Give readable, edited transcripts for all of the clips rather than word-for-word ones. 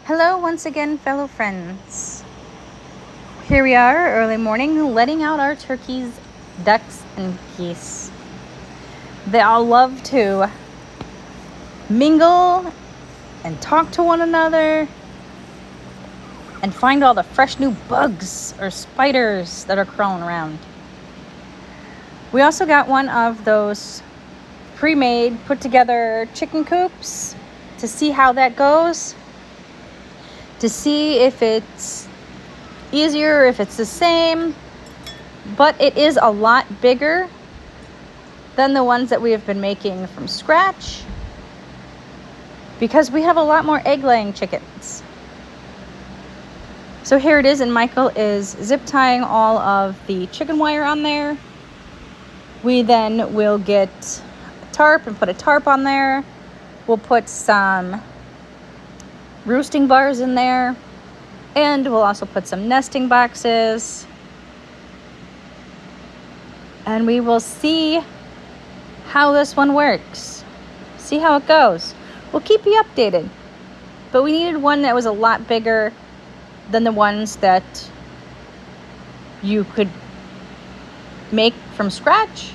Hello once again, fellow friends. Here we are, early morning, letting out our turkeys, ducks, and geese. They all love to mingle and talk to one another and find all the fresh new bugs or spiders that are crawling around. We also got one of those pre-made, put together chicken coops to see how that goes. To see if it's easier, if it's the same, but it is a lot bigger than the ones that we have been making from scratch because we have a lot more egg-laying chickens. So here it is, and Michael is zip tying all of the chicken wire on there. We then will get a tarp and put a tarp on there. We'll put some roosting bars in there, and we'll also put some nesting boxes, and we will see how this one works, see how it goes. We'll keep you updated, but we needed one that was a lot bigger than the ones that you could make from scratch.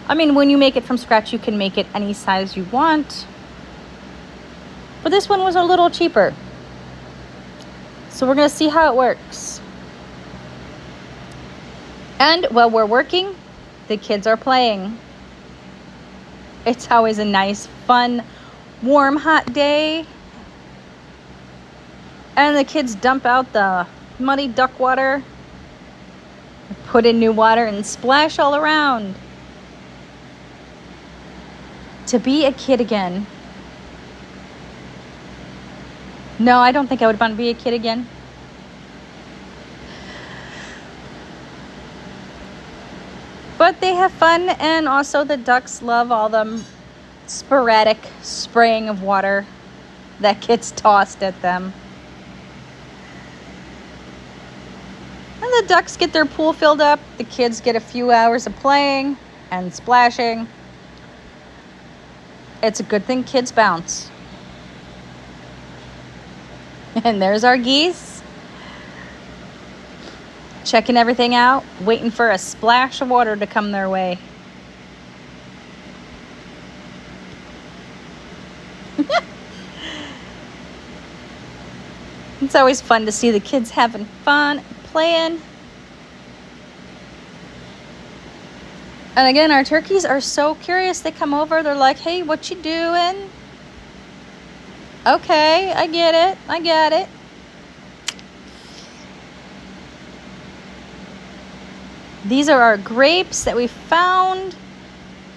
I mean, when you make it from scratch, you can make it any size you want. But this one was a little cheaper. So we're going to see how it works. And while we're working, the kids are playing. It's always a nice, fun, warm, hot day. And the kids dump out the muddy duck water, put in new water, and splash all around. To be a kid again. No, I don't think I would want to be a kid again. But they have fun, and also the ducks love all the sporadic spraying of water that gets tossed at them. And the ducks get their pool filled up. The kids get a few hours of playing and splashing. It's a good thing kids bounce. And there's our geese, checking everything out, waiting for a splash of water to come their way. It's always fun to see the kids having fun, playing. And again, our turkeys are so curious. They come over, they're like, "Hey, what you doing?" Okay, I get it. These are our grapes that we found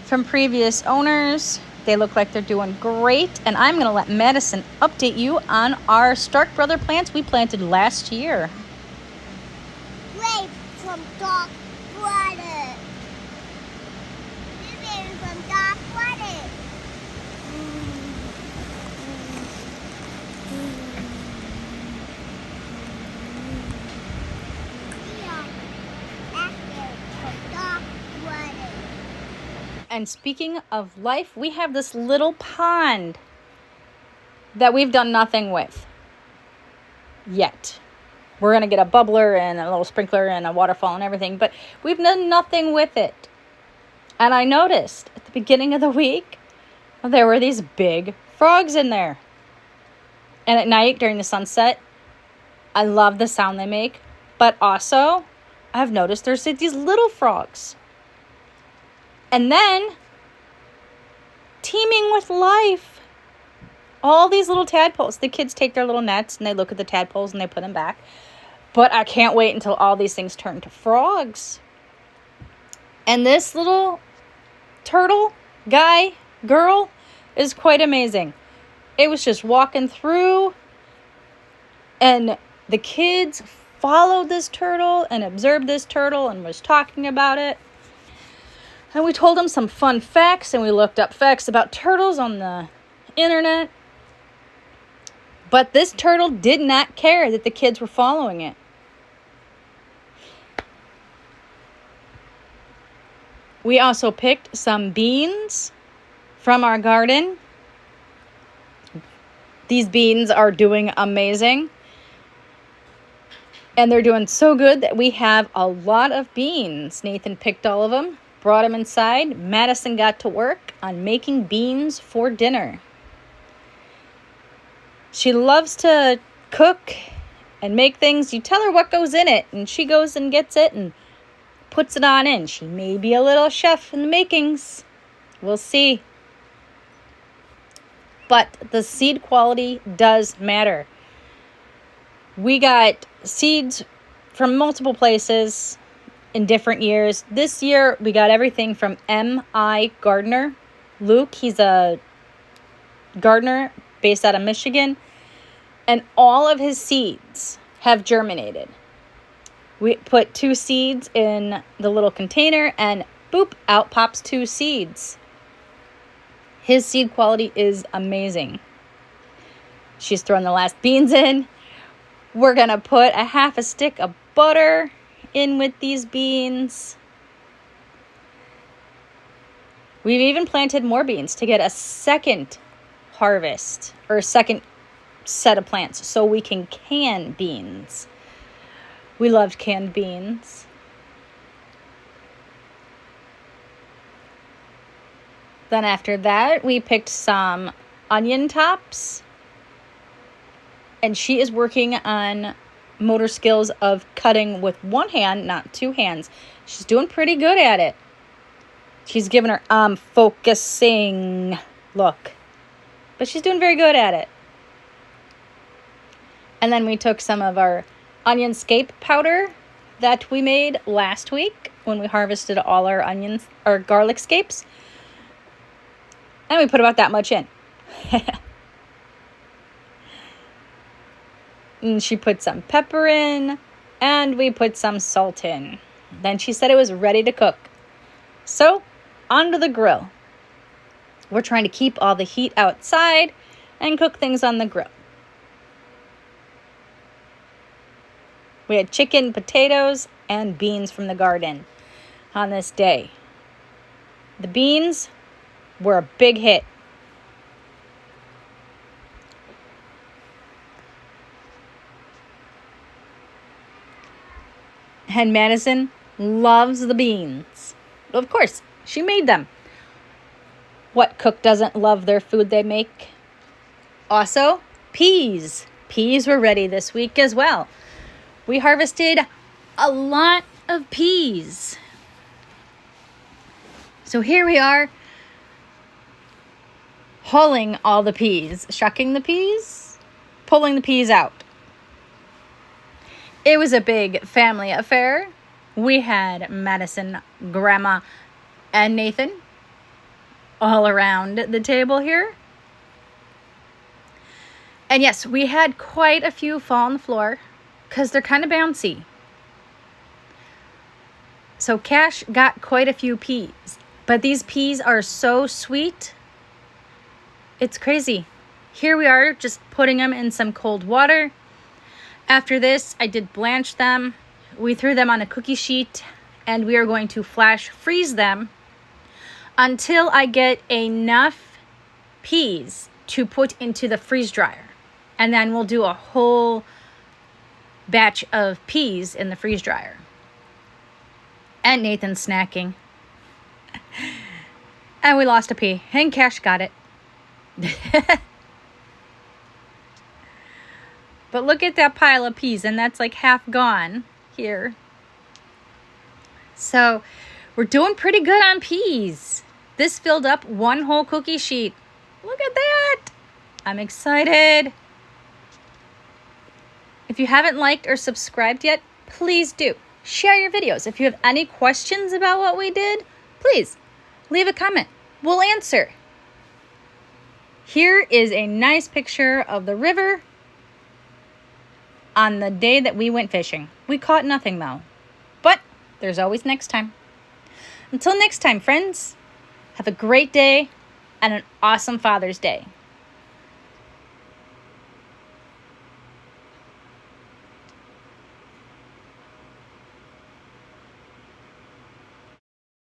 from previous owners. They look like they're doing great. And I'm going to let Madison update you on our Stark Brother plants we planted last year. Grapes from dark water. Blueberries from dark water. And speaking of life, we have this little pond that we've done nothing with yet. We're going to get a bubbler and a little sprinkler and a waterfall and everything, but we've done nothing with it. And I noticed at the beginning of the week, there were these big frogs in there. And at night during the sunset, I love the sound they make, but also I've noticed there's these little frogs. And then, teeming with life, all these little tadpoles. The kids take their little nets and they look at the tadpoles and they put them back. But I can't wait until all these things turn to frogs. And this little turtle, guy, girl, is quite amazing. It was just walking through, and the kids followed this turtle and observed this turtle and was talking about it. And we told them some fun facts, and we looked up facts about turtles on the internet. But this turtle did not care that the kids were following it. We also picked some beans from our garden. These beans are doing amazing. And they're doing so good that we have a lot of beans. Nathan picked all of them, brought them inside. Madison got to work on making beans for dinner. She loves to cook and make things. You tell her what goes in it, and she goes and gets it and puts it on in. She may be a little chef in the makings. We'll see. But the seed quality does matter. We got seeds from multiple places in different years. This year, we got everything from M.I. Gardner. Luke, he's a gardener based out of Michigan. And all of his seeds have germinated. We put 2 seeds in the little container and boop, out pops 2 seeds. His seed quality is amazing. She's thrown the last beans in. We're going to put a half a stick of butter in with these beans. We've even planted more beans to get a second harvest or a second set of plants so we can can beans. We loved canned beans. Then after that, we picked some onion tops. And she is working on motor skills of cutting with one hand, not 2 hands. She's doing pretty good at it. She's giving her focusing look. But she's doing very good at it. And then we took some of our onion scape powder that we made last week when we harvested all our onions or garlic scapes. And we put about that much in. And she put some pepper in, and we put some salt in. Then she said it was ready to cook. So, onto the grill. We're trying to keep all the heat outside and cook things on the grill. We had chicken, potatoes, and beans from the garden on this day. The beans were a big hit. And Madison loves the beans. Of course, she made them. What cook doesn't love their food they make? Also, peas. Peas were ready this week as well. We harvested a lot of peas. So here we are, hulling all the peas, shucking the peas, pulling the peas out. It was a big family affair. We had Madison, Grandma, and Nathan all around the table here. And yes, we had quite a few fall on the floor because they're kind of bouncy. So Cash got quite a few peas. But these peas are so sweet. It's crazy. Here we are just putting them in some cold water. After this, I did blanch them. We threw them on a cookie sheet, and we are going to flash freeze them until I get enough peas to put into the freeze dryer. And then we'll do a whole batch of peas in the freeze dryer. And Nathan's snacking. And we lost a pea, and Cash got it. But look at that pile of peas, and that's like half gone here. So we're doing pretty good on peas. This filled up one whole cookie sheet. Look at that. I'm excited. If you haven't liked or subscribed yet, please do. Share your videos. If you have any questions about what we did, please leave a comment. We'll answer. Here is a nice picture of the river on the day that we went fishing. We caught nothing though, but there's always next time. Until next time, friends, have a great day and an awesome Father's Day.